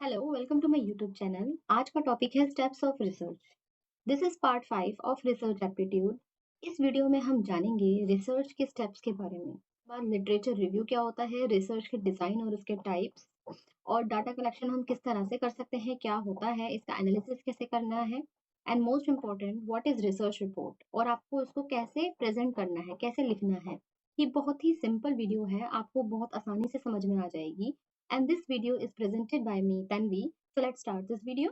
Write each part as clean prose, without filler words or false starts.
Hello, welcome to my YouTube channel. आज का topic है steps of research. This is part 5 of research aptitude. इस video में हम जानेंगे रिसर्च के स्टेप्स के बारे में। बाद लिटरेचर रिव्यू क्या होता है, रिसर्च के डिजाइन और उसके टाइप्स, और डाटा कलेक्शन हम किस तरह से कर सकते हैं, क्या होता है, इसका एनालिसिस कैसे करना है, and most important what is research report और आपको इसको कैसे प्रेजेंट करना है, कैसे लिखना है। ये बहुत ही सिंपल वीडियो है, आपको बहुत आसानी से समझ में आ जाएगी। And this video is presented by me, Tanvi. So let's start this video.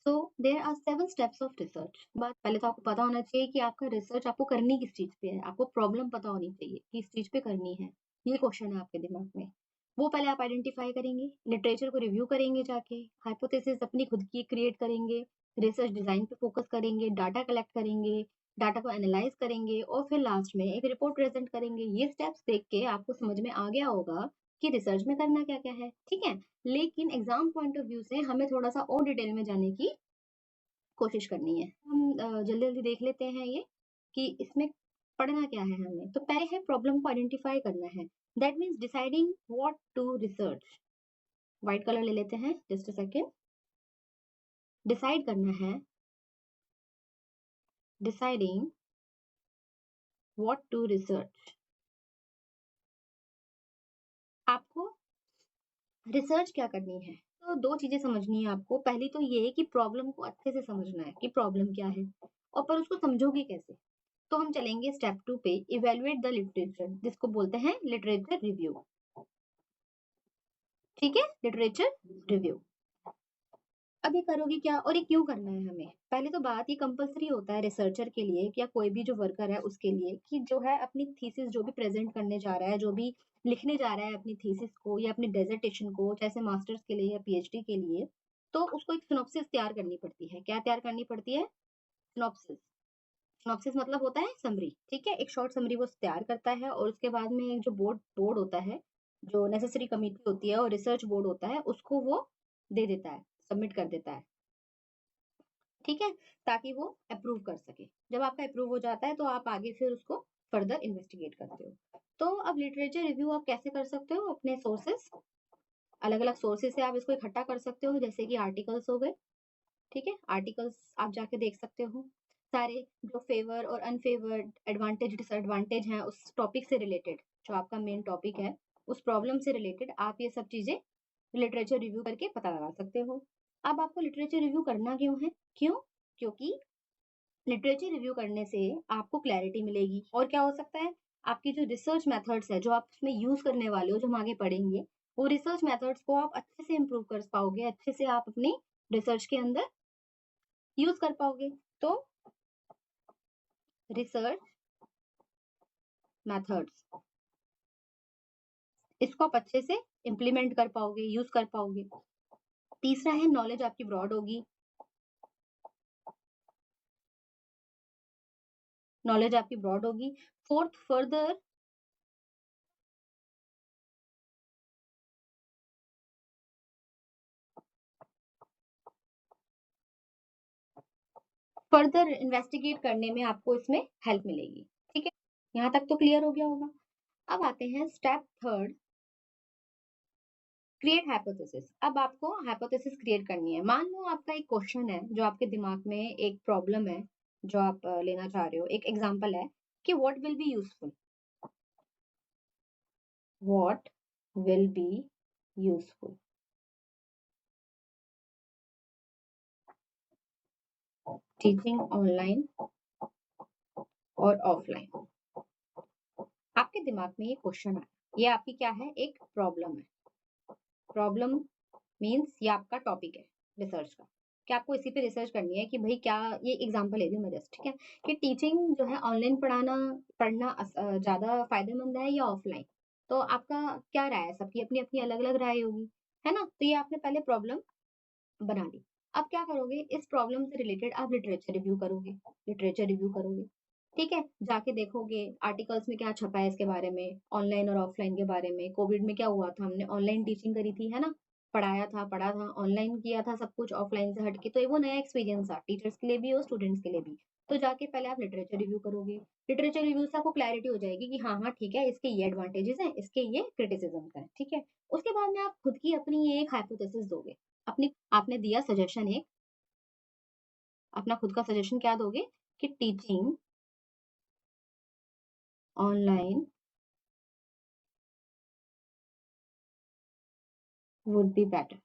So there are 7 steps of research. बात पहले तो आपको पता होना चाहिए कि आपका रिसर्च आपको करनी किस चीज पे है, आपको प्रॉब्लम पता होनी चाहिए कि इस चीज पे करनी है। ये क्वेश्चन है आपके दिमाग में। वो पहले आप आइडेंटिफाई करेंगे, लिटरेचर को रिव्यू करेंगे, जाके हाइपोथेसिस अपनी खुद की क्रिएट करेंगे, रिसर्च डिजाइन पे फोकस करेंगे, डाटा कलेक्ट करेंगे, डाटा को एनालाइज करेंगे और फिर लास्ट में एक रिपोर्ट प्रेजेंट करेंगे। ये स्टेप्स देख के आपको समझ में आ गया होगा कि रिसर्च में करना क्या क्या है, ठीक है। लेकिन एग्जाम पॉइंट ऑफ व्यू से हमें थोड़ा सा और डिटेल में जाने की कोशिश करनी है। हम जल्दी जल्दी देख लेते हैं ये कि इसमें पढ़ना क्या है हमें। तो पहले है प्रॉब्लम को आइडेंटिफाई करना है। That means deciding what to research. White colour ले लेते हैं, जस्ट अ सेकेंड। डिसाइड करना है, डिसाइडिंग व्हाट टू रिसर्च। आपको रिसर्च क्या करनी है, तो दो चीजें समझनी है आपको। पहली तो ये है कि प्रॉब्लम को अच्छे से समझना है कि प्रॉब्लम क्या है, और पर उसको समझोगे कैसे। तो हम चलेंगे स्टेप 2 पे, इवेलुएट द लिटरेचर, जिसको बोलते हैं लिटरेचर रिव्यू। ठीक है, लिटरेचर रिव्यू। अब ये करोगे क्या और ये क्यों करना है हमें। पहले तो बात, ये कंपलसरी होता है रिसर्चर के लिए या कोई भी जो वर्कर है उसके लिए, कि जो है अपनी थीसिस जो भी प्रेजेंट करने जा रहा है, जो भी लिखने जा रहा है अपनी थीसिस को या अपनी डेजर्टेशन को, जैसे मास्टर्स के लिए या पीएचडी के लिए, तो उसको एक सिनॉप्सिस तैयार करनी पड़ती है। क्या तैयार करनी पड़ती है? सिनॉप्सिस। सिनॉप्सिस मतलब होता है समरी, ठीक है। एक शॉर्ट समरी वो तैयार करता है और उसके बाद में एक जो बोर्ड बोर्ड होता है, जो नेसेसरी कमिटी होती है और रिसर्च बोर्ड होता है, उसको वो दे देता है, सबमिट कर देता है, ठीक है, ताकि वो अप्रूव कर सके। जब आपका अप्रूव हो जाता है तो आप आगे फिर उसको फर्दर इन्वेस्टिगेट करते हो। तो अब लिटरेचर रिव्यू आप कैसे कर सकते हो? अपने सोर्सेस, अलग अलग सोर्सेस से आप इसको इकट्ठा कर सकते हो, जैसे कि आर्टिकल्स हो गए, ठीक है। आर्टिकल्स आप जाके देख सकते हो, सारे जो फेवर और अनफेवर्ड, एडवांटेज डिसएडवांटेज हैं उस टॉपिक से रिलेटेड, जो आपका मेन टॉपिक है उस प्रॉब्लम से रिलेटेड, आप ये सब चीजें लिटरेचर रिव्यू करके पता लगा सकते हो। अब आपको लिटरेचर रिव्यू करना क्यों है? क्यों? क्योंकि लिटरेचर रिव्यू करने से आपको क्लैरिटी मिलेगी। और क्या हो सकता है, आपकी जो रिसर्च मेथड्स है जो आप उसमें यूज करने वाले हो, जो हम आगे पढ़ेंगे, वो रिसर्च मेथड्स को आप अच्छे से इम्प्रूव कर पाओगे, अच्छे से आप अपनी रिसर्च के अंदर यूज कर पाओगे। तो रिसर्च मेथड्स, इसको आप अच्छे से इम्प्लीमेंट कर पाओगे, यूज कर पाओगे। तीसरा है नॉलेज आपकी ब्रॉड होगी, नॉलेज आपकी ब्रॉड होगी। फोर्थ, फर्दर इन्वेस्टिगेट करने में आपको इसमें हेल्प मिलेगी, ठीक है। यहाँ तक तो क्लियर हो गया होगा। अब आते हैं स्टेप थर्ड, क्रिएट हाइपोथेसिस। अब आपको हाइपोथेसिस क्रिएट करनी है। मान लो आपका एक क्वेश्चन है, जो आपके दिमाग में एक प्रॉब्लम है जो आप लेना चाह रहे हो। एक एग्जांपल है कि what will be useful, what will be useful, teaching online और ऑफलाइन। आपके दिमाग में ये क्वेश्चन है, ये आपकी क्या है, एक प्रॉब्लम है। प्रॉब्लम मीन्स ये आपका टॉपिक है रिसर्च का, कि आपको इसी पे रिसर्च करनी है कि भाई क्या, ये एग्जांपल ले रही हूँ मैं जस्ट, ठीक है, कि टीचिंग जो है ऑनलाइन पढ़ना ज्यादा फायदेमंद है या ऑफलाइन। तो आपका क्या राय है? सबकी अपनी अपनी अलग अलग राय होगी, है ना। तो ये आपने पहले प्रॉब्लम बना ली। अब क्या करोगे, इस प्रॉब्लम से रिलेटेड आप लिटरेचर रिव्यू करोगे, लिटरेचर रिव्यू करोगे, ठीक है। जाके देखोगे आर्टिकल्स में क्या छपा है इसके बारे में, ऑनलाइन और ऑफलाइन के बारे में। कोविड में क्या हुआ था, हमने ऑनलाइन टीचिंग करी थी, है ना, पढ़ाया था, पढ़ा था, ऑनलाइन किया था सब कुछ, ऑफलाइन से हटके। तो ये वो नया एक्सपीरियंस था टीचर्स के लिए भी और स्टूडेंट्स के लिए भी। तो जाके पहले आप लिटरेचर रिव्यू करोगे। लिटरेचर रिव्यू से आपको क्लैरिटी हो जाएगी कि हाँ हाँ ठीक है, इसके ये एडवांटेजेस हैं, इसके ये क्रिटिसिज्म हैं, ठीक है। उसके बाद में आप खुद की अपनी एक हाइपोथेसिस दोगे। अपनी आपने दिया सजेशन एक, अपना खुद का सजेशन क्या दोगे कि teaching online would be better,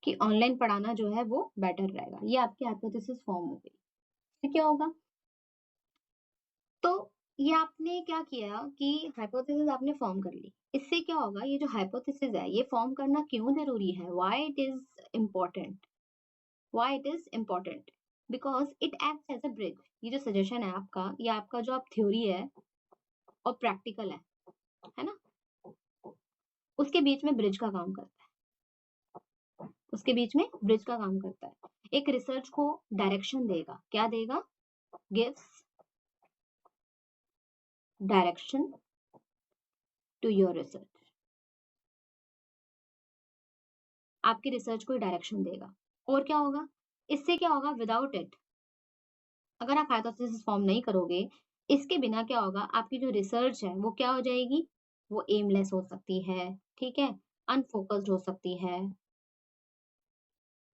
कि ऑनलाइन पढ़ाना जो है वो बेटर रहेगा। ये आपकी हाइपोथेसिस फॉर्म हो गई। फिर क्या होगा? तो ये आपने क्या किया कि हाइपोथेसिस आपने फॉर्म कर ली। इससे क्या होगा, ये जो हाइपोथेसिस है ये फॉर्म करना क्यों जरूरी है, why it is important, why it is important, because it acts as a bridge. ये जो सजेशन है आपका, ये आपका जो आप थ्योरी है और प्रैक्टिकल है ना, उसके बीच में ब्रिज का काम करता है, उसके बीच में ब्रिज का काम करता है। एक रिसर्च को डायरेक्शन देगा, क्या देगा? Gives direction to your research. आपकी रिसर्च को डायरेक्शन देगा। और क्या होगा? इससे क्या होगा? विदाउट इट, अगर आप हाइपोथेसिस फॉर्म नहीं करोगे, इसके बिना क्या होगा, आपकी जो रिसर्च है वो क्या हो जाएगी? वो एमलेस हो सकती है, ठीक है, अनफोकस्ड हो सकती है।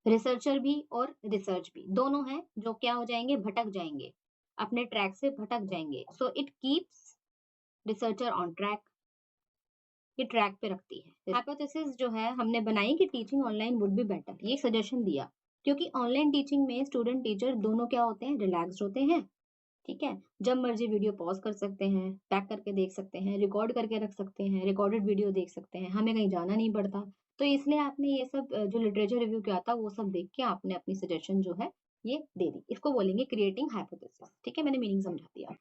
रिसर्चर भी और रिसर्च भी दोनों हैं जो क्या हो जाएंगे? भटक जाएंगे, अपने ट्रैक से भटक जाएंगे। So it keeps researcher on track, ये ट्रैक पे रखती है। हाइपोथेसिस जो है हमने बनाई कि teaching online would be better, ये सजेशन दिया, क्योंकि ऑनलाइन टीचिंग में स्टूडेंट टीचर दोनों क्या होते हैं? रिलैक्स्ड होते हैं, ठीक है, जब मर्जी वीडियो पॉज कर सकते हैं, बैक करके देख सकते हैं, रिकॉर्ड करके रख सकते हैं, रिकॉर्डेड वीडियो देख सकते हैं, हमें कहीं जाना नहीं पड़ता। तो इसलिए आपने ये सब जो लिटरेचर रिव्यू किया था वो सब देख के आपने अपनी सजेशन जो है ये दे दी। इसको बोलेंगे क्रिएटिंग हाइपोथेसिस, ठीक है, मैंने मीनिंग समझा दिया।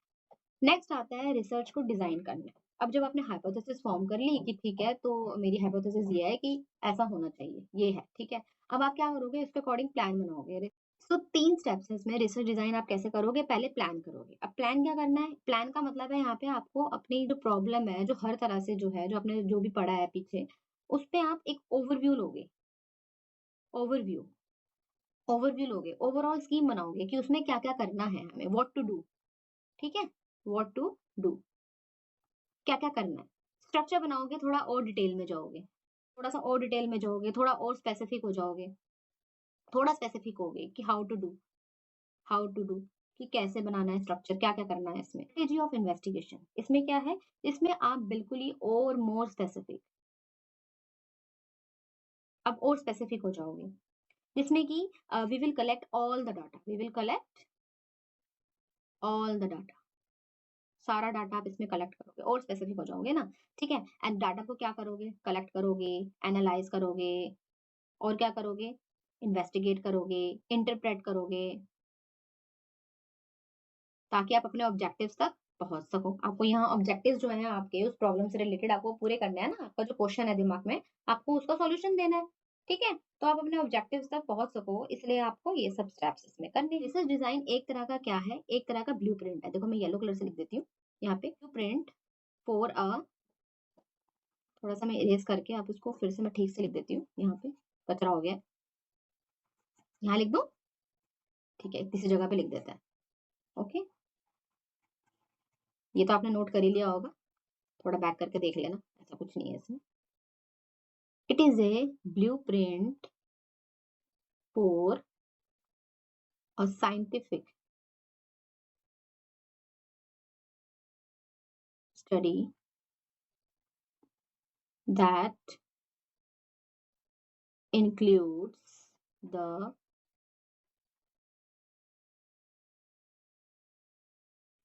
नेक्स्ट आता है रिसर्च को डिजाइन करना। अब जब आपने हाइपोथेसिस फॉर्म कर ली कि ठीक है, तो मेरी हाइपोथेसिस ये है कि ऐसा होना चाहिए, ये है, ठीक है, अब आप क्या करोगे? इसके अकॉर्डिंग प्लान बनाओगे। सो 3 स्टेप्स है इसमें। रिसर्च डिजाइन आप कैसे करोगे? पहले प्लान करोगे। अब प्लान क्या करना है? प्लान का मतलब है यहाँ पे आपको अपनी जो प्रॉब्लम है, जो हर तरह से जो है, जो आपने जो भी पढ़ा है पीछे, उस पे आप एक ओवरव्यू लोगे। ओवरव्यू, ओवरव्यू लोगे, ओवरऑल स्कीम बनाओगे कि उसमें क्या क्या करना है हमें, व्हाट टू डू, ठीक है, व्हाट टू डू, क्या क्या करना है। स्ट्रक्चर बनाओगे, थोड़ा और डिटेल में जाओगे, थोड़ा सा और डिटेल में जाओगे, थोड़ा और स्पेसिफिक हो जाओगे, थोड़ा स्पेसिफिक हो गए कि how to do, how to do, कि कैसे बनाना है स्ट्रक्चर, क्या क्या करना है इसमें। स्ट्रेटेजी ऑफ इन्वेस्टिगेशन, इसमें क्या है? इसमें आप बिल्कुल ही और मोर स्पेसिफिक, अब और स्पेसिफिक हो जाओगे, जिसमें कि we will collect all the data, we will collect all the data, सारा डाटा आप इसमें कलेक्ट करोगे और स्पेसिफिक हो जाओगे ना, ठीक है। एंड डाटा को क्या करोगे? कलेक्ट करोगे, एनालाइज करोगे, और क्या करोगे? इन्वेस्टिगेट करोगे, इंटरप्रेट करोगे, ताकि आप अपने ऑब्जेक्टिव्स तक पहुंच सको। आपको यहाँ ऑब्जेक्टिव्स जो है आपके उस प्रॉब्लम से रिलेटेड आपको पूरे करने हैं ना, आपका जो क्वेश्चन है दिमाग में, आपको उसका सॉल्यूशन देना है, ठीक है। तो आप अपने ऑब्जेक्टिव्स तक पहुंच सको, इसलिए आपको ये सब स्टेप्स इसमें करने। रिसर्च डिजाइन एक तरह का क्या है? एक तरह का ब्लूप्रिंट है। देखो मैं येलो कलर से लिख देती हूँ यहाँ पे, ब्लूप्रिंट फॉर अ, थोड़ा सा मैं इरेज करके आप उसको फिर से मैं ठीक से लिख देती हूँ, यहाँ पे कचरा हो गया, यहाँ लिख दो, ठीक है, किसी जगह पे लिख देता है, ओके। ये तो आपने नोट कर ही लिया होगा, थोड़ा बैक करके देख लेना, ऐसा कुछ नहीं है इसमें। It is a blueprint for a scientific study that includes the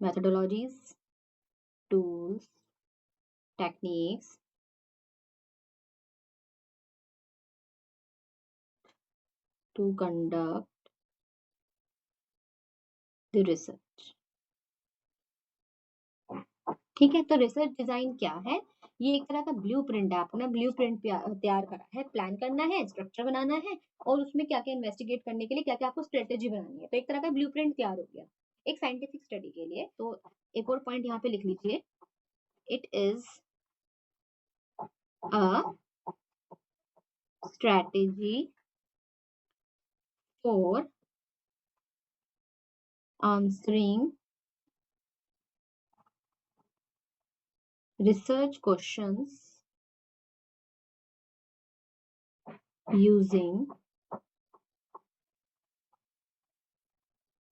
methodologies, tools, techniques to conduct the research। ठीक है, तो रिसर्च डिजाइन क्या है? ये एक तरह का ब्लूप्रिंट है। आपने ब्लूप्रिंट तैयार करा है, प्लान करना है, स्ट्रक्चर बनाना है, और उसमें क्या क्या इन्वेस्टिगेट करने के लिए क्या क्या आपको स्ट्रेटेजी बनानी है, तो एक तरह का ब्लूप्रिंट तैयार हो गया एक साइंटिफिक स्टडी के लिए। तो एक और पॉइंट यहाँ पे लिख लीजिए, it is a strategy for answering research questions using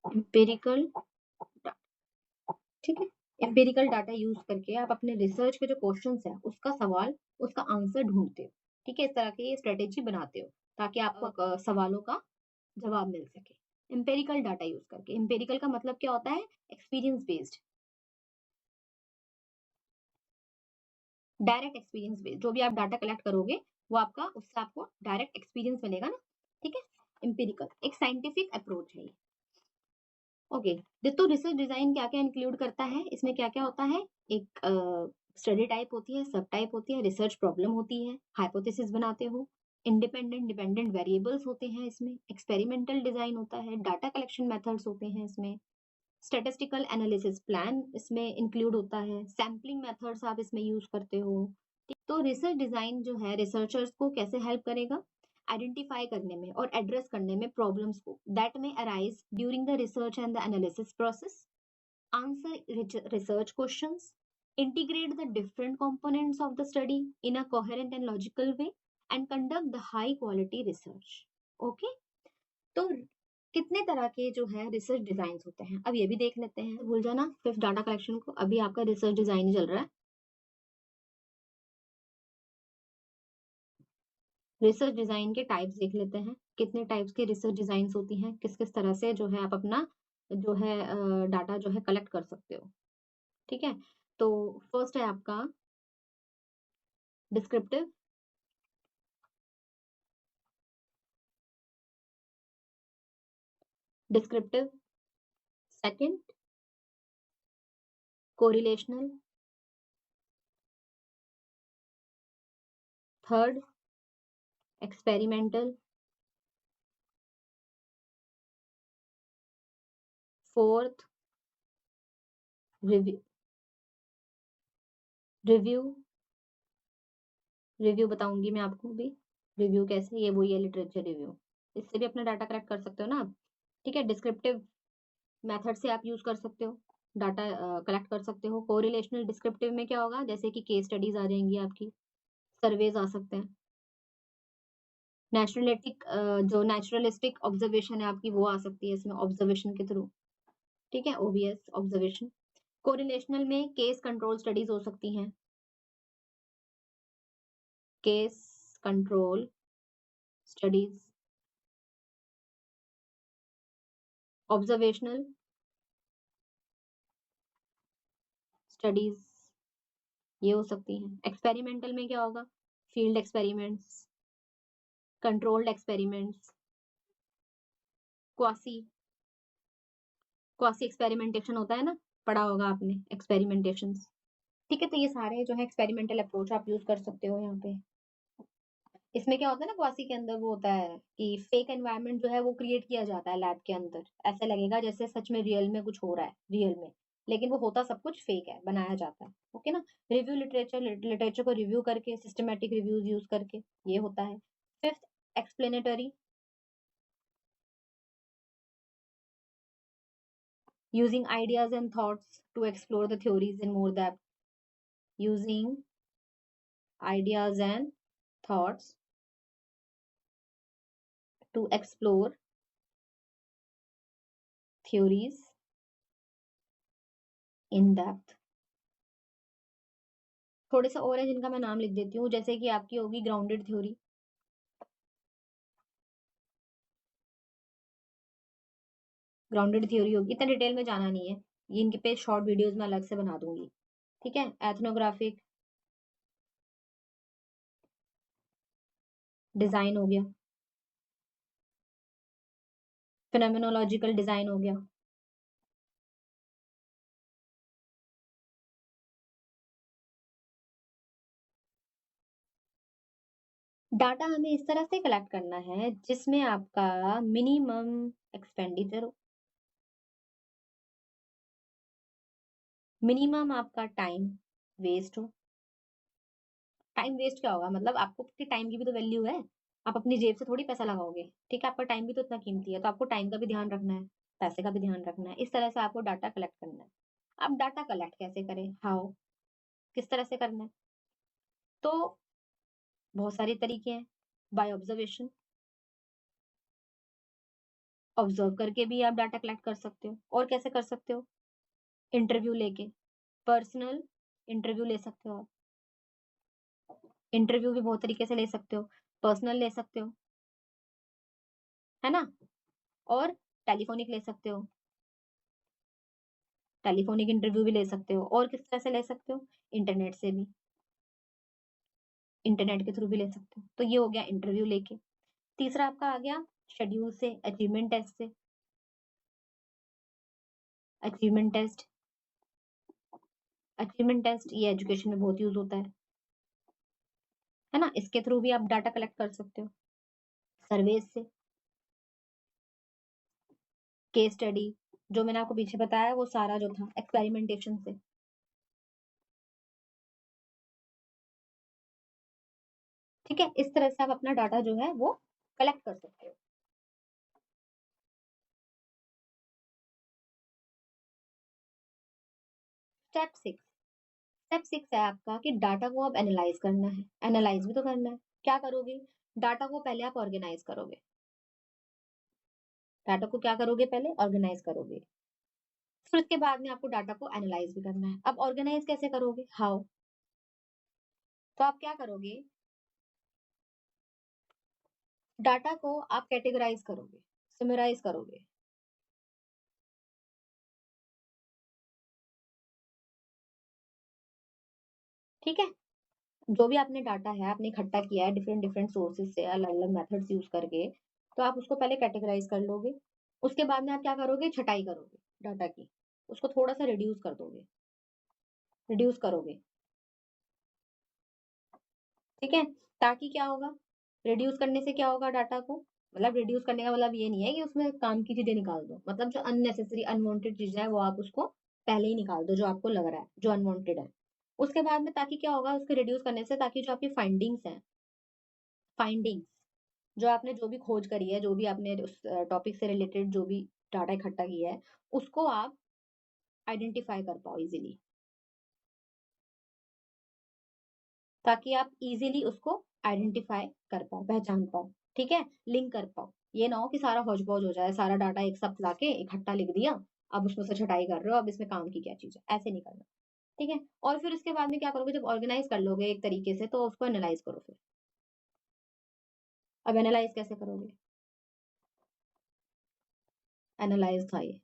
empirical data, ठीक है। एम्पिरिकल डाटा यूज करके आप अपने रिसर्च के जो क्वेश्चंस है उसका सवाल उसका आंसर ढूंढते हो, ठीक है। इस तरह की ये स्ट्रेटेजी बनाते हो ताकि आपको सवालों का जवाब मिल सके एम्पेरिकल डाटा यूज करके। एम्पेरिकल का मतलब क्या होता है? Experience based, direct experience based. जो भी आप डाटा कलेक्ट करोगे वो आपका उससे आपको डायरेक्ट एक्सपीरियंस मिलेगा ना, ठीक है। एम्पेरिकल एक साइंटिफिक अप्रोच है ये। ओके, तो रिसर्च डिजाइन क्या क्या इंक्लूड करता है, इसमें क्या क्या होता है? एक स्टडी टाइप होती है, सब टाइप होती है, रिसर्च प्रॉब्लम होती है, हाइपोथेसिस बनाते हो, इंडिपेंडेंट डिपेंडेंट वेरिएबल्स होते हैं इसमें, एक्सपेरिमेंटल डिजाइन होता है, डाटा कलेक्शन मेथड्स होते हैं इसमें, स्टैटिस्टिकल एनालिसिस प्लान इसमें इंक्लूड होता है, सैम्पलिंग मेथड्स आप इसमें यूज करते हो। तो रिसर्च डिजाइन जो है रिसर्चर्स को कैसे हेल्प करेगा? आइडेंटिफाई करने में और एड्रेस करने में प्रॉब्लम्स को दैट में arise during the research and the analysis process, answer research questions, integrate the different components of the study in a coherent and logical way and conduct the high quality research. Okay, तो कितने तरह के जो है research design होते हैं अब ये भी देख लेते हैं। भूल जाना सिर्फ डाटा कलेक्शन को, अभी आपका रिसर्च डिजाइन ही चल रहा है। रिसर्च डिजाइन के टाइप्स देख लेते हैं, कितने टाइप्स के रिसर्च डिजाइन होती हैं, किस किस तरह से जो है आप अपना जो है डाटा जो है कलेक्ट कर सकते हो, ठीक है। तो फर्स्ट है आपका descriptive, descriptive, second correlational, third experimental, fourth review, review review बताऊंगी मैं आपको भी। रिव्यू कैसे, ये वही है लिटरेचर रिव्यू, इससे भी अपना डाटा कलेक्ट कर सकते हो ना आप, ठीक है। डिस्क्रिप्टिव मेथड से आप यूज कर सकते हो, डाटा कलेक्ट कर सकते हो। कोरिलेशनल डिस्क्रिप्टिव में क्या होगा, जैसे कि केस स्टडीज आ जाएंगी आपकी, सर्वेज आ सकते हैं, नेचुरलिस्टिक जो नेचुरलिस्टिक ऑब्जर्वेशन है आपकी वो आ सकती है इसमें ऑब्जर्वेशन के थ्रू, ठीक है, ओबीएस ऑब्जर्वेशन। कोरिलेशनल में केस कंट्रोल स्टडीज हो सकती हैं, case control studies. Observational studies ये हो सकती हैं। एक्सपेरिमेंटल में क्या होगा, field experiments, controlled experiments, quasi quasi experimentation होता है ना, पढ़ा होगा आपने एक्सपेरिमेंटेशन, ठीक है। तो ये सारे जो है एक्सपेरिमेंटल अप्रोच आप यूज कर सकते हो यहाँ पे। इसमें क्या होता है ना, क्वासी के अंदर वो होता है कि फेक एनवायरनमेंट जो है वो क्रिएट किया जाता है लैब के अंदर, ऐसा लगेगा जैसे सच में रियल में कुछ हो रहा है रियल में, लेकिन वो होता सब कुछ फेक है, बनाया जाता है, ओके ना। रिव्यू लिटरेचर, लिटरेचर को रिव्यू करके सिस्टमेटिक रिव्यूज यूज करके ये होता है। Fifth explanatory, using ideas and thoughts to explore the theories in more depth, using ideas and thoughts to explore theories in depth। थोड़े से और है जिनका मैं नाम लिख देती हूँ, जैसे कि आपकी होगी ग्राउंडेड थ्योरी, ग्राउंडेड थ्योरी होगी, इतना डिटेल में जाना नहीं है, ये इनके पे शॉर्ट वीडियोस में अलग से बना दूंगी, ठीक है। एथनोग्राफिक डिजाइन हो गया, फिनोमेनोलॉजिकल डिजाइन हो गया। डाटा हमें इस तरह से कलेक्ट करना है जिसमें आपका मिनिमम एक्सपेंडिचर हो, मिनिमम आपका टाइम वेस्ट हो। टाइम वेस्ट क्या होगा, मतलब आपको अपने टाइम की भी तो वैल्यू है, आप अपनी जेब से थोड़ी पैसा लगाओगे, ठीक है। आपका टाइम भी तो इतना कीमती है, तो आपको टाइम का भी ध्यान रखना है, पैसे का भी ध्यान रखना है, इस तरह से आपको डाटा कलेक्ट करना है। अब डाटा कलेक्ट कैसे करें, हाउ, किस तरह से करना है, तो बहुत सारे तरीके हैं। बाय ऑब्जर्वेशन, ऑब्जर्व करके भी आप डाटा कलेक्ट कर सकते हो। और कैसे कर सकते हो? इंटरव्यू लेके, पर्सनल इंटरव्यू ले सकते हो आप। इंटरव्यू भी बहुत तरीके से ले सकते हो, पर्सनल ले सकते हो, है ना? और टेलीफोनिक ले सकते हो, टेलीफोनिक इंटरव्यू भी ले सकते हो। और किस तरह से ले सकते हो? इंटरनेट से भी, इंटरनेट के थ्रू भी ले सकते हो। तो ये हो गया इंटरव्यू लेके। तीसरा आपका आ गया शेड्यूल से, अचीवमेंट टेस्ट से। अचीवमेंट टेस्ट, अचीवमेंट टेस्ट ये एजुकेशन में बहुत यूज होता है ना? इसके थ्रू भी आप डाटा कलेक्ट कर सकते हो। सर्वेज से, केस स्टडी, जो मैंने आपको पीछे बताया वो सारा जो था एक्सपेरिमेंटेशन से। ठीक है, इस तरह से आप अपना डाटा जो है वो कलेक्ट कर सकते हो। स्टेप सिक्स, स्टेप सिक्स है आपका कि डाटा को अब एनालाइज करना है। एनालाइज भी तो करना है। क्या करोगे? डाटा को पहले आप ऑर्गेनाइज करोगे। डाटा को क्या करोगे? पहले ऑर्गेनाइज करोगे। फिर उसके बाद में आपको डाटा को एनालाइज भी करना है। अब ऑर्गेनाइज कैसे करोगे? हाउ? तो आप क्या करोगे? डाटा को आप कैटेगराइज करोगे, समराइज करोगे। ठीक है, जो भी आपने डाटा है आपने इकट्ठा किया है डिफरेंट डिफरेंट सोर्सेज से, अलग अलग मेथड्स यूज करके, तो आप उसको पहले कैटेगराइज कर लोगे। उसके बाद में आप क्या करोगे? छटाई करोगे डाटा की, उसको थोड़ा सा रिड्यूस कर दोगे, रिड्यूस करोगे। ठीक है, ताकि क्या होगा? रिड्यूस करने से क्या होगा डाटा को? मतलब रिड्यूस करने का मतलब ये नहीं है कि उसमें काम की चीजें निकाल दो, मतलब जो अननेसेसरी अनवांटेड चीजें है वो आप उसको पहले ही निकाल दो, जो आपको लग रहा है जो अनवांटेड है। उसके बाद में ताकि क्या होगा उसके रिड्यूस करने से, ताकि जो आपकी फाइंडिंग्स हैं, फाइंडिंग्स जो आपने जो भी खोज करी है, जो भी आपने उस टॉपिक से रिलेटेड जो भी डाटा इकट्ठा किया है, उसको आप आइडेंटिफाई कर पाओ इजीली, ताकि आप इजीली उसको आइडेंटिफाई कर पाओ, पहचान पाओ। ठीक है, लिंक कर पाओ। ये ना हो कि सारा हौज पौज हो जाए, सारा डाटा एक साथ लाके इकट्ठा लिख दिया, अब उसमें से छटाई कर रहे हो, अब इसमें काम की क्या चीज है, ऐसे नहीं करना। ठीक है, और फिर उसके बाद में क्या करोगे? जब ऑर्गेनाइज कर लोगे एक तरीके से, तो उसको एनालाइज करो फिर। अब एनालाइज कैसे करोगे? एनालाइज था ये,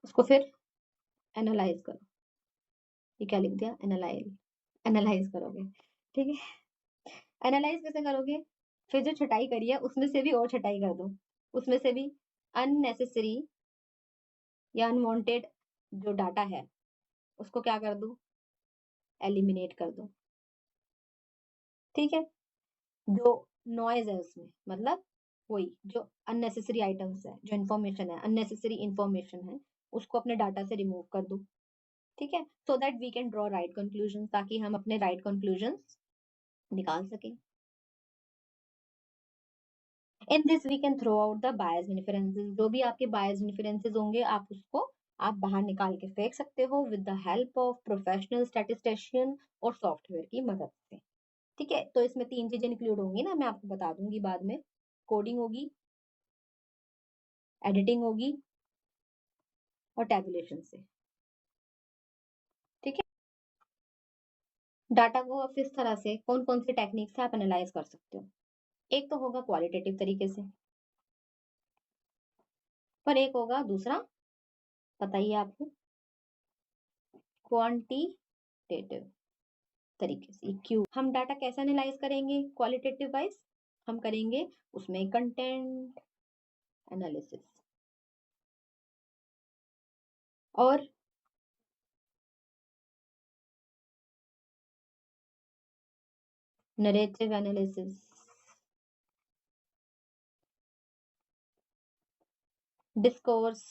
उसको फिर एनालाइज करो। ये क्या लिख दिया? एनालाइज, एनालाइज करोगे। ठीक है, एनालाइज कैसे करोगे? फिर जो छटाई करी है उसमें से भी और छटाई कर दो, उसमें से भी अननेसेसरी या अनवांटेड जो डाटा है उसको क्या कर दो? एलिमिनेट कर दो। ठीक है, जो नॉइज है उसमें, मतलब वही जो अननेसेसरी आइटम्स है, जो इन्फॉर्मेशन है, अननेसेसरी इन्फॉर्मेशन है, उसको अपने डाटा से रिमूव कर दो। ठीक है, so that we can draw right conclusion, ताकि हम अपने राइट कंक्लूजन निकाल सकें। In this we can throw out the bias influences, जो भी आपके बायस इन्फ्लुएंसेस होंगे आप उसको आप बाहर निकाल के फेंक सकते हो with the help of professional statistician और सॉफ्टवेयर की मदद से। ठीक है, तो इसमें तीन चीजें इंक्लूड होंगी ना, मैं आपको बता दूंगी बाद में। कोडिंग होगी, एडिटिंग होगी, और टेबुलेशन से। ठीक है, डाटा को आप इस तरह से कौन कौन सी टेक्निक से आप एनालाइज कर सकते हो? एक तो होगा क्वालिटेटिव तरीके से, पर एक होगा दूसरा, पता ही है आपको, क्वांटिटेटिव तरीके से। क्यों हम डाटा कैसे एनालाइज करेंगे क्वालिटेटिव वाइज? हम करेंगे उसमें कंटेंट एनालिसिस और narrative analysis, discourse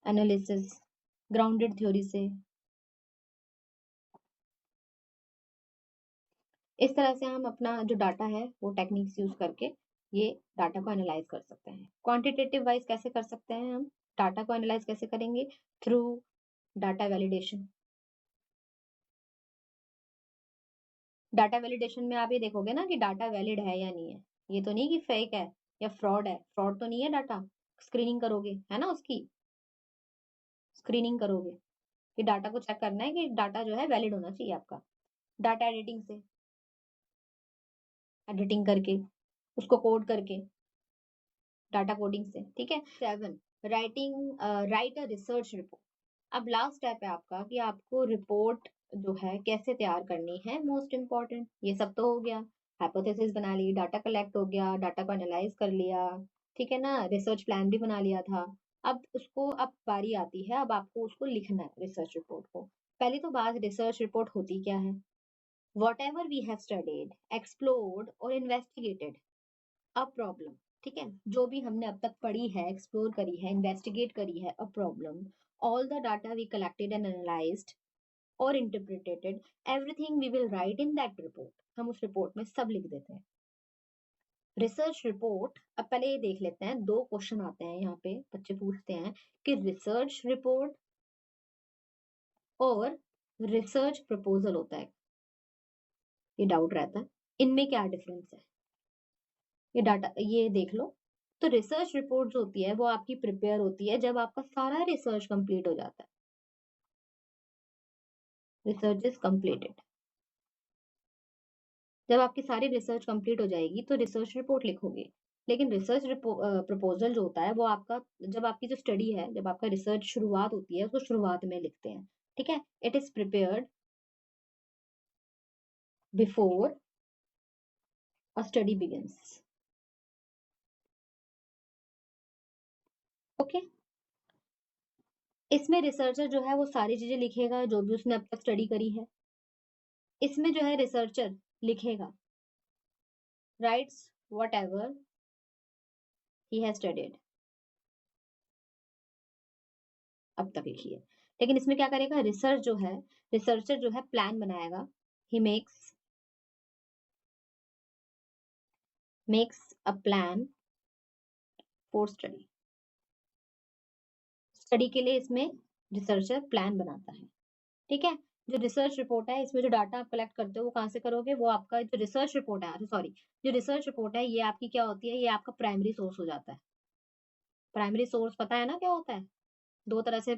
analysis, grounded theory से। इस तरह से हम अपना जो डाटा है वो टेक्निक्स यूज करके ये डाटा को एनालाइज कर सकते हैं। क्वांटिटेटिव वाइज कैसे कर सकते हैं हम डाटा को एनालाइज कैसे करेंगे? Through data validation. Data validation में आप ये देखोगे ना कि डाटा वैलिड है या नहीं है। ये तो नहीं कि फेक है या फ्रॉड है, फ्रॉड तो नहीं है डाटा। स्क्रीनिंग करोगे, है ना, उसकी स्क्रीनिंग करोगे कि डाटा को चेक करना है कि डाटा जो है वैलिड होना चाहिए आपका। डाटा एडिटिंग से, एडिटिंग करके, उसको कोड करके, डाटा कोडिंग से, ठीक है। 7, राइट अ रिसर्च रिपोर्ट। अब लास्ट स्टेप है आपका कि आपको रिपोर्ट जो है कैसे तैयार करनी है, मोस्ट इम्पोर्टेंट। ये सब तो हो गया, हाइपोथेसिस बना ली, डाटा कलेक्ट हो गया, डाटा को एनालाइज कर लिया, ठीक है ना, रिसर्च प्लान भी बना लिया था। अब बारी आती है, अब आपको उसको लिखना है रिसर्च रिपोर्ट को। पहली तो बात, रिसर्च रिपोर्ट होती क्या है? Whatever we have studied, explored और इन्वेस्टिगेटेड अ प्रॉब्लम, ठीक है, जो भी हमने अब तक पढ़ी है, एक्सप्लोर करी है, इन्वेस्टिगेट करी है a problem, all the data we collected and analysed और interpreted, everything we will write in that report. हम उस रिपोर्ट में सब लिख देते हैं। रिसर्च रिपोर्ट, अब पहले ये देख लेते हैं, दो क्वेश्चन आते हैं यहाँ पे, बच्चे पूछते हैं कि रिसर्च रिपोर्ट और रिसर्च प्रपोजल होता है, ये डाउट रहता है, इनमें क्या डिफरेंस है, ये डाटा ये देख लो। तो रिसर्च रिपोर्ट जो होती है वो आपकी प्रिपेयर होती है जब आपका सारा रिसर्च कंप्लीट हो जाता है, रिसर्च इज कंप्लीटेड। जब आपकी सारी रिसर्च कंप्लीट हो जाएगी तो रिसर्च रिपोर्ट लिखोगे। लेकिन रिसर्च प्रपोजल जो होता है वो आपका, जब आपकी जो स्टडी है, जब आपका रिसर्च शुरुआत होती है, उसको शुरुआत में लिखते हैं, ठीक है। It is prepared before a study begins, okay. इसमें रिसर्चर जो है वो सारी चीजें लिखेगा जो भी उसने अब तक स्टडी करी है। इसमें जो है रिसर्चर लिखेगा, rights what ever he has studied, अब तक लिखी है। लेकिन इसमें क्या करेगा रिसर्च जो है, रिसर्चर जो है प्लान बनाएगा, he makes a plan for study. Study के लिए इसमें रिसर्चर प्लान बनाता है, ठीक है। जो रिसर्च रिपोर्ट है, इसमें जो डाटा आप कलेक्ट करते हो वो कहाँ से करोगे, वो आपका जो रिसर्च रिपोर्ट है, सॉरी, जो रिसर्च रिपोर्ट है ये आपकी क्या होती है, ये आपका प्राइमरी सोर्स हो जाता है। प्राइमरी सोर्स पता है ना क्या होता है? दो तरह से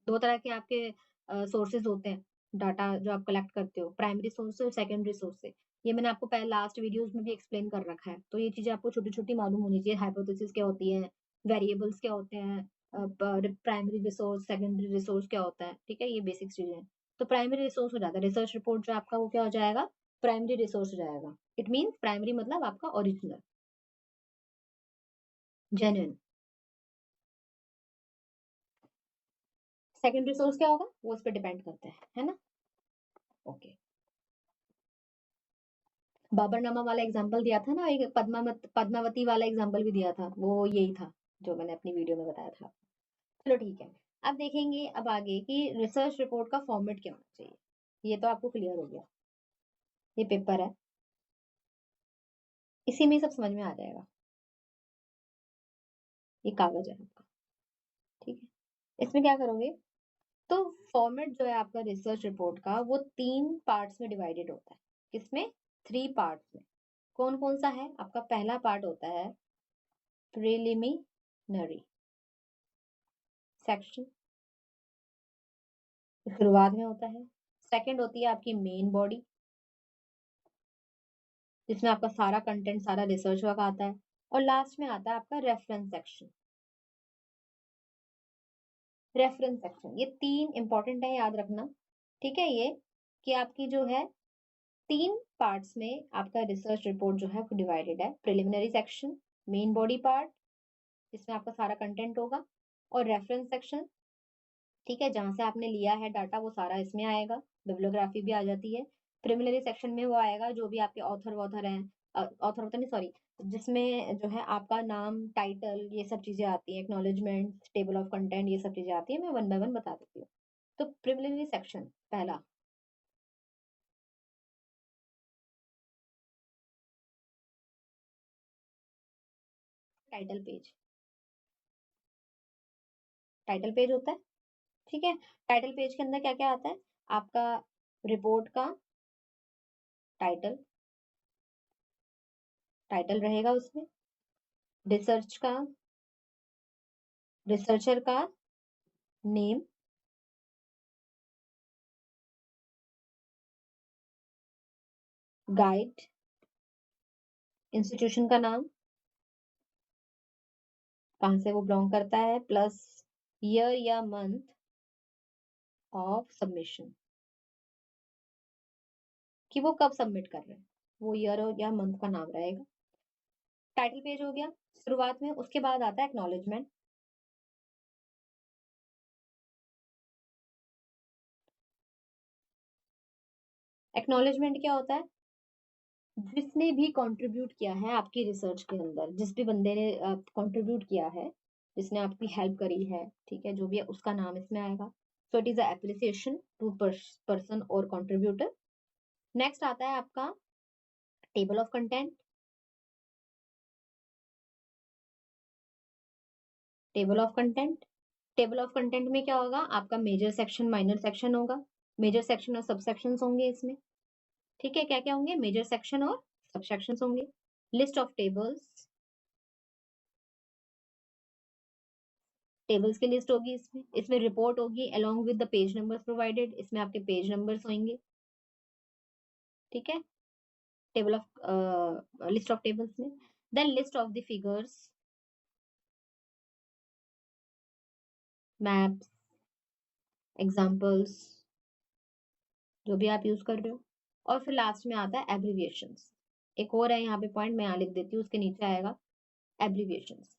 दो तरह के आपके सोर्सेज होते हैं, डाटा जो आप कलेक्ट करते हो, प्राइमरी सोर्स से और सेकेंडरी सोर्स से। ये मैंने आपको पहले लास्ट वीडियोस में भी एक्सप्लेन कर रखा है, तो ये चीजें आपको छोटी छोटी मालूम होनी चाहिए। हाइपोथेसिस क्या होती है, वेरिएबल्स क्या होते हैं, प्राइमरी रिसोर्स, सेकेंडरी रिसोर्स क्या होता है, ठीक है, ये बेसिक चीजें हैं। तो प्राइमरी रिसोर्स हो जाता है रिसर्च रिपोर्ट जो आपका, वो क्या हो जाएगा, प्राइमरी रिसोर्स हो जाएगा। इट मीन्स प्राइमरी मतलब आपका ओरिजिनल, जेन्युइन। सेकेंडरी सोर्स क्या होगा, वो उस पर डिपेंड करता है ना, ओके। बाबरनामा वाला एग्जांपल दिया था ना, एक पद्मावती वाला एग्जांपल भी दिया था, वो यही था जो मैंने अपनी वीडियो में बताया था। चलो ठीक है। अब देखेंगे अब आगे कि रिसर्च रिपोर्ट का फॉर्मेट क्या होना चाहिए। ये तो आपको क्लियर हो गया, ये पेपर है, इसी में सब समझ में आ जाएगा। ये कागज है आपका, ठीक है। इसमें क्या करोगे, तो फॉर्मेट जो है आपका रिसर्च रिपोर्ट का, वो 3 पार्ट्स में डिवाइडेड होता है। किसमें? 3 पार्ट्स में। कौन कौन सा है आपका? पहला पार्ट होता है प्रिलिमिनरी सेक्शन, शुरुआत में होता है। सेकंड होती है आपकी मेन बॉडी, जिसमें आपका सारा कंटेंट, सारा रिसर्च वर्क आता है। और लास्ट में आता है आपका रेफरेंस सेक्शन। रेफरेंस सेक्शन, ये 3 इंपॉर्टेंट है, याद रखना, ठीक है। ये कि आपकी जो है 3 पार्ट्स में आपका रिसर्च रिपोर्ट जो है वो डिवाइडेड है। Preliminary section, main body part जिसमें आपका सारा कंटेंट होगा, और रेफरेंस सेक्शन, ठीक है, जहां से आपने लिया है डाटा वो सारा इसमें आएगा, बिब्लियोग्राफी भी आ जाती है। प्रिलिमिनरी सेक्शन में वो आएगा जो भी आपके ऑथर वॉथर हैं, ऑथर वॉथर नहीं सॉरी, जिसमें जो है आपका नाम, टाइटल, ये सब चीजें आती है, एक्नॉलेजमेंट, टेबल ऑफ कंटेंट, ये सब चीजें आती है, मैं वन बाय वन बता देती हूँ। तो प्रिलिमिनरी सेक्शन पहला, टाइटल पेज, टाइटल पेज होता है, ठीक है। टाइटल पेज के अंदर क्या क्या आता है, आपका रिपोर्ट का टाइटल, टाइटल रहेगा उसमें। रिसर्च का, रिसर्चर का नेम, गाइड, इंस्टीट्यूशन का नाम, कहाँ से वो बिलोंग करता है, प्लस ईयर या मंथ ऑफ सबमिशन, कि वो कब सबमिट कर रहे हैं, वो ईयर या मंथ का नाम रहेगा। टाइटल पेज हो गया शुरुआत में, उसके बाद आता है एक्नॉलेजमेंट। एक्नॉलेजमेंट क्या होता है? जिसने भी कंट्रीब्यूट किया है आपकी रिसर्च के अंदर, जिस भी बंदे ने कंट्रीब्यूट किया है, जिसने आपकी हेल्प करी है, ठीक है, जो भी है उसका नाम इसमें आएगा। So it is a appreciation to person और कंट्रीब्यूटर। नेक्स्ट आता है आपका table of content. Table of content, table of content में क्या होगा, आपका मेजर सेक्शन, माइनर सेक्शन होगा। मेजर सेक्शन और सब सेक्शंस होंगे इसमें, ठीक है। क्या क्या होंगे, मेजर सेक्शन और सब सेक्शंस होंगे। लिस्ट ऑफ टेबल्स, टेबल्स की लिस्ट होगी इसमें। इसमें रिपोर्ट होगी along with the page numbers provided, इसमें आपके पेज नंबर्स होंगे, ठीक है। Table of list of tables में, then list of the figures, maps, examples, जो भी आप यूज कर रहे हो। और फिर लास्ट में आता है एब्रीविएशंस। एक और है यहाँ पे पॉइंट, मैं यहाँ लिख देती हूँ, उसके नीचे आएगा एब्रीविएशंस।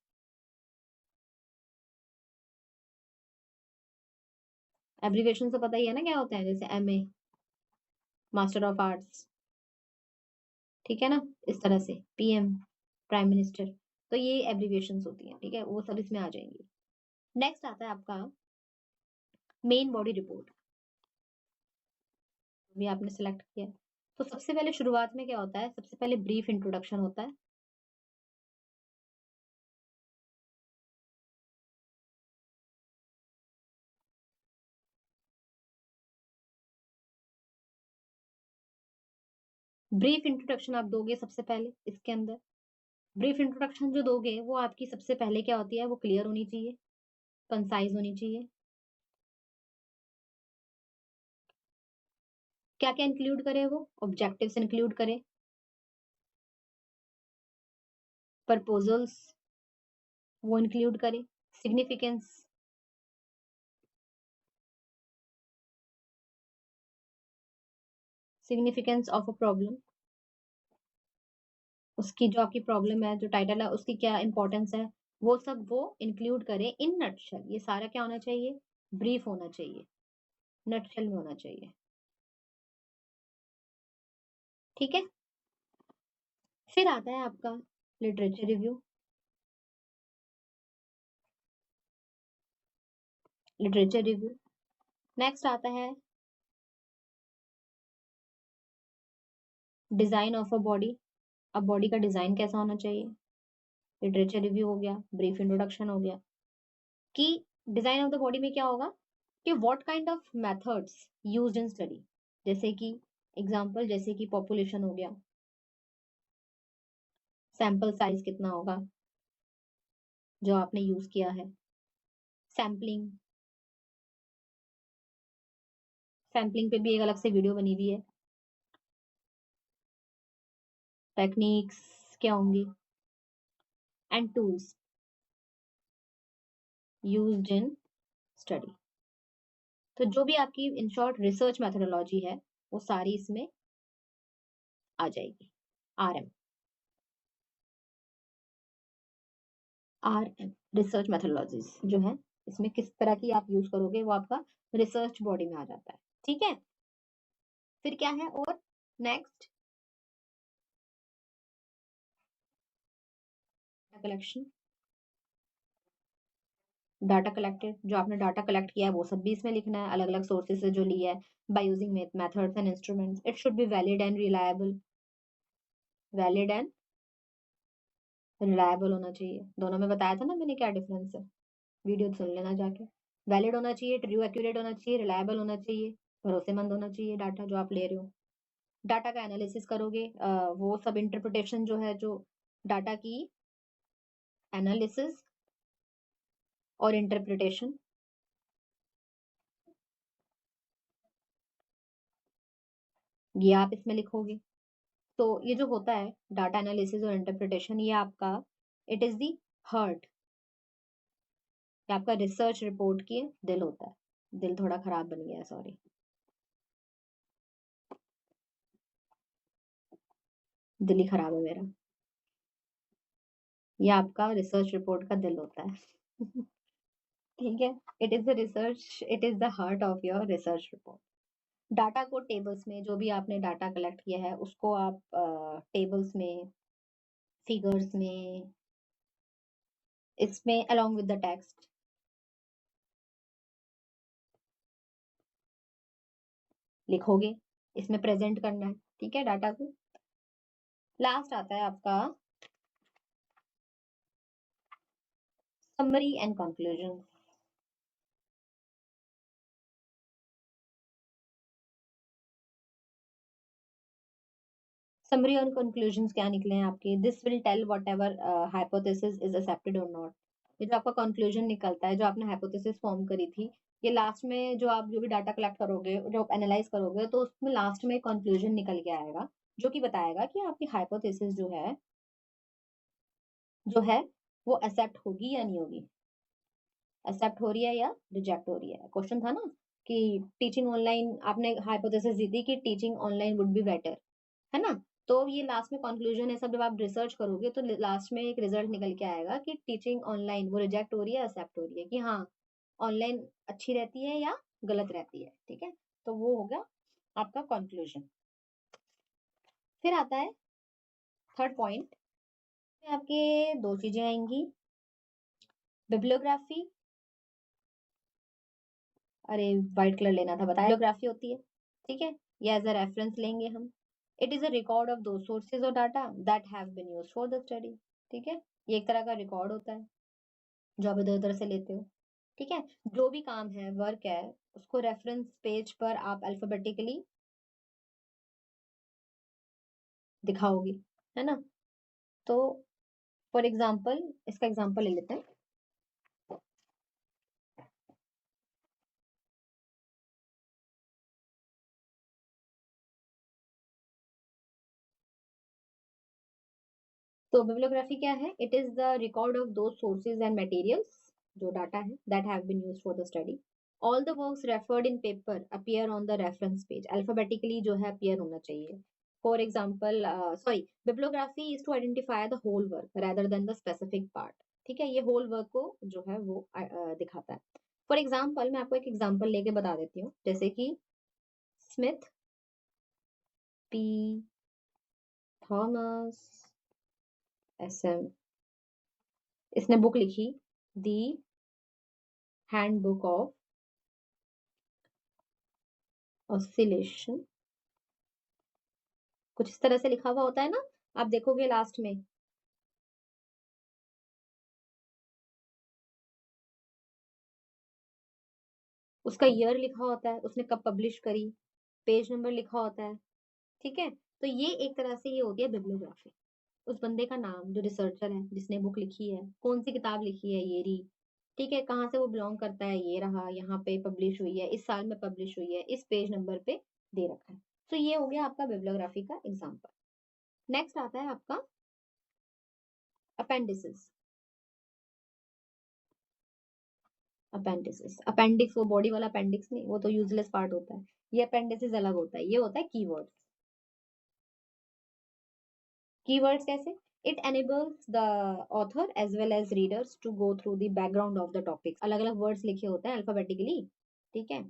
एब्रीविएशन तो पता ही है ना क्या होता है, जैसे एमए, मास्टर ऑफ आर्ट्स, ठीक है ना, इस तरह से पीएम, प्राइम मिनिस्टर। तो ये एब्रीविएशंस होती हैं, ठीक है, वो सब इसमें आ जाएंगी। नेक्स्ट आता है आपका मेन बॉडी रिपोर्ट, भी आपने सिलेक्ट किया। तो सबसे पहले शुरुआत में क्या होता है, सबसे पहले ब्रीफ इंट्रोडक्शन होता है। ब्रीफ इंट्रोडक्शन आप दोगे सबसे पहले इसके अंदर। ब्रीफ इंट्रोडक्शन जो दोगे वो आपकी सबसे पहले क्या होती है, वो क्लियर होनी चाहिए, कंसाइज होनी चाहिए। क्या क्या इंक्लूड करे, वो ऑब्जेक्टिव्स इंक्लूड करे, प्रपोजल्स वो इंक्लूड करे, significance, significance of a problem, उसकी जो आपकी प्रॉब्लम है, जो टाइटल है, उसकी क्या इंपॉर्टेंस है, वो सब वो इंक्लूड करे इन नटशेल। ये सारा क्या होना चाहिए, ब्रीफ होना चाहिए, नटशेल में होना चाहिए, ठीक है। फिर आता है आपका literature review. Literature review, next आता है डिजाइन ऑफ अ बॉडी। अब बॉडी का डिजाइन कैसा होना चाहिए, लिटरेचर रिव्यू हो गया, ब्रीफ इंट्रोडक्शन हो गया। कि डिजाइन ऑफ द बॉडी में क्या होगा, कि what kind of methods used in study, जैसे कि एग्जांपल, जैसे कि पॉपुलेशन हो गया, सैंपल साइज कितना होगा जो आपने यूज किया है, सैम्पलिंग, सैम्पलिंग पे भी एक अलग से वीडियो बनी हुई है। टेक्निक्स क्या होंगी, and tools used in study. तो जो भी आपकी इन शॉर्ट रिसर्च मेथोडोलॉजी है, वो सारी इसमें आ जाएगी। आरएम, आरएम रिसर्च मेथोडोलॉजीज जो है, इसमें किस तरह की आप यूज करोगे वो आपका रिसर्च बॉडी में आ जाता है, ठीक है। फिर क्या है और, नेक्स्ट कलेक्शन। डाटा कलेक्टेड, जो आपने डाटा कलेक्ट किया है वो सब भी इसमें लिखना है, अलग अलग सोर्सेज से जो लिया है, by using methods and instruments. It should be valid and reliable, valid and reliable होना चाहिए। दोनों में बताया था ना मैंने क्या डिफरेंस है, वीडियो सुन लेना जाके। वैलिड होना चाहिए, ट्रू एक्यूरेट होना चाहिए, रिलायबल होना चाहिए, भरोसेमंद होना चाहिए डाटा जो आप ले रहे हो। डाटा का एनालिसिस करोगे, वो सब इंटरप्रिटेशन जो है, जो डाटा की एनालिसिस और इंटरप्रिटेशन, ये आप इसमें लिखोगे। तो ये जो होता है डाटा एनालिसिस और इंटरप्रिटेशन, ये आपका इट इज दी हार्ट, ये आपका रिसर्च रिपोर्ट की दिल होता है। दिल थोड़ा खराब बन गया है, सॉरी। दिल ही खराब है मेरा। ये आपका रिसर्च रिपोर्ट का दिल होता है। ठीक है। It is the research, it is the heart of your research report. Data को टेबल्स में, जो भी आपने डाटा कलेक्ट किया है उसको आप टेबल्स में, फिगर्स में, इसमें अलोंग विद द टेक्स्ट लिखोगे, इसमें प्रेजेंट करना है। ठीक है, डाटा को। लास्ट आता है आपका समरी एंड कंक्लूजन। समरी और कंक्लूजन्स क्या निकले हैं आपके? This will tell whatever hypothesis is accepted और नॉट। ये जो आपका कंक्लूजन निकलता है, जो आपने हाइपोथेसिस फॉर्म करी थी, ये लास्ट में जो आप जो भी डाटा कलेक्ट करोगे, जो आप एनालाइज करोगे, तो उसमें लास्ट में कंक्लूजन निकल के आएगा, जो कि बताएगा कि आपकी हाइपोथेसिस जो है वो एक्सेप्ट होगी या नहीं होगी, एक्सेप्ट हो रही है या रिजेक्ट हो रही है। क्वेश्चन था ना कि टीचिंग ऑनलाइन, आपने हाइपोथेसिस दी थी कि teaching online would be better, है ना? तो ये लास्ट में कंक्लूजन है सब, जब आप रिसर्च करोगे तो लास्ट में एक रिजल्ट निकल के आएगा कि टीचिंग ऑनलाइन वो रिजेक्ट हो रही है, एक्सेप्ट हो रही है, कि हाँ ऑनलाइन अच्छी रहती है या गलत रहती है। ठीक है, तो वो हो गया आपका कंक्लूजन। फिर आता है थर्ड पॉइंट में आपके दो चीजें आएंगी, बिब्लियोग्राफी। अरे व्हाइट कलर लेना था, बताया, बिब्लियोग्राफी होती है। ठीक है, ये एज अ रेफरेंस लेंगे हम। It is a record of those sources और data that have been used for the study. ठीक है, ये एक तरह का रिकॉर्ड होता है जो आप इधर उधर से लेते हो। ठीक है, जो भी काम है, वर्क है, उसको रेफरेंस पेज पर आप अल्फाबेटिकली दिखाओगे, है ना? तो फॉर एग्जाम्पल, इसका एग्जाम्पल ले लेते हैं। तो बिब्लियोग्राफी क्या है? It is the record of those sources and materials, जो डाटा है, that have been used for the study. All the works referred in paper appear on the reference page, alphabetically जो है अपीयर होना चाहिए। For example, sorry, bibliography is to identify the whole work rather than the specific part. ठीक है, ये whole work को जो है वो दिखाता है। फॉर एग्जाम्पल, मैं आपको एक एग्जाम्पल लेके बता देती हूँ, जैसे कि स्मिथ पी थॉमस SM, इसने बुक लिखी दी हैंडबुक ऑफ ऑसिलेशन, कुछ इस तरह से लिखा हुआ होता है ना, आप देखोगे लास्ट में। उसका ईयर लिखा होता है, उसने कब पब्लिश करी, पेज नंबर लिखा होता है। ठीक है, तो ये एक तरह से ये होती है बिब्लियोग्राफी। उस बंदे का नाम, जो रिसर्चर है जिसने बुक लिखी है, कौन सी किताब लिखी है, ये रही। ठीक है, कहाँ से वो बिलोंग करता है, ये रहा, यहाँ पे पब्लिश हुई है, इस साल में पब्लिश हुई है, इस पेज नंबर पे दे रखा है। तो ये हो गया आपका बिब्लियोग्राफी का एग्जाम्पल। नेक्स्ट आता है आपका अपेंडिसेस। अपेंडिसेस, अपेंडिक्स वो बॉडी वाला अपेंडिक्स नहीं, वो तो यूजलेस पार्ट होता है। ये अपेंडिसेस अलग होता है, ये होता है कीवर्ड्स। कीवर्ड्स कैसे? It enables the author as well as readers to go through the background of the topics। अलग अलग वर्ड्स लिखे होते हैं अल्फाबेटिकली। ठीक है,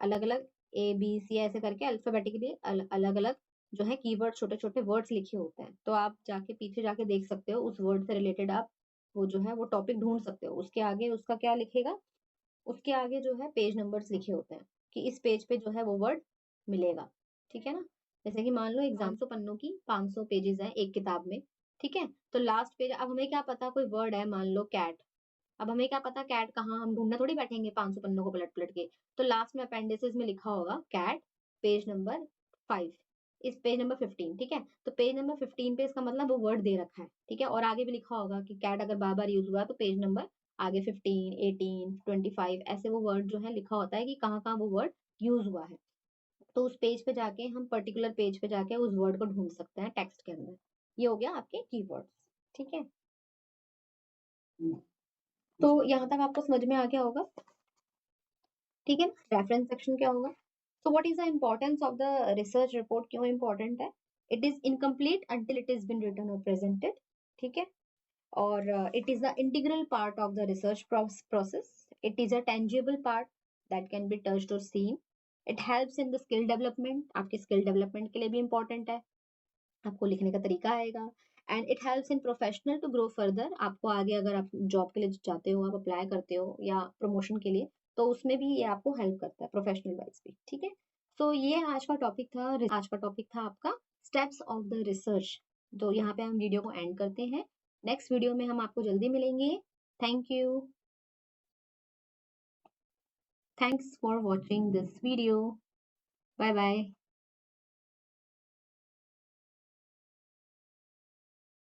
अलग अलग ABC ऐसे करके अल्फाबेटिकली अलग अलग जो है कीवर्ड, छोटे छोटे वर्ड्स लिखे होते हैं। तो आप जाके पीछे जाके देख सकते हो, उस वर्ड से रिलेटेड आप वो जो है वो टॉपिक ढूंढ सकते हो। उसके आगे उसका क्या लिखेगा, उसके आगे जो है पेज नंबर्स लिखे होते हैं कि इस पेज पे जो है वो वर्ड मिलेगा। ठीक है ना? जैसे कि मान लो एग्जाम 500 पन्नों की 500 पेजेस हैं एक किताब में। ठीक है, तो लास्ट पेज, अब हमें क्या पता, कोई वर्ड है मान लो कैट, अब हमें क्या पता कैट कहाँ, हम ढूंढने थोड़ी बैठेंगे 500 पन्नों को पलट पलट के। तो लास्ट में अपेंडिसेस में लिखा होगा कैट, पेज नंबर 5, इस पेज नंबर 15, ठीक है। तो पेज नंबर 15 पे इसका मतलब वो वर्ड दे रखा है, ठीक है। और आगे भी लिखा होगा कि कैट अगर बार बार यूज हुआ तो पेज नंबर आगे 15, 18, 25 ऐसे वो वर्ड जो है लिखा होता है कि कहाँ कहाँ वो वर्ड यूज हुआ है। तो उस पेज पे जाके हम पर्टिकुलर पेज पे जाके उस वर्ड को ढूंढ सकते हैं टेक्स्ट के अंदर। ये हो गया आपके कीवर्ड्स, ठीक है। तो यहाँ तक आपको समझ में आ गया होगा, ठीक है ना। रेफरेंस सेक्शन क्या होगा? So what is the importance of the research report, क्यों इंपॉर्टेंट है? It is incomplete until it is been written और प्रेजेंटेड, ठीक है। और it is the integral part of the research process. It is a tangible part that can be touched or seen. It helps in the skill development. आपके skill development के लिए भी important है, आपको लिखने का तरीका आएगा। And it helps in professional to grow further. आपको आगे अगर आप जॉब के लिए जाते हो, आप अप्लाई करते हो या प्रमोशन के लिए, तो उसमें भी ये आपको हेल्प करता है प्रोफेशनल वाइज भी, ठीक है। तो ये आज का टॉपिक था, आज का टॉपिक था आपका स्टेप्स ऑफ द रिसर्च। तो यहाँ पे हम वीडियो को एंड करते हैं। नेक्स्ट वीडियो में हम आपको जल्दी मिलेंगे। Thank you. Thanks for watching this video. Bye bye.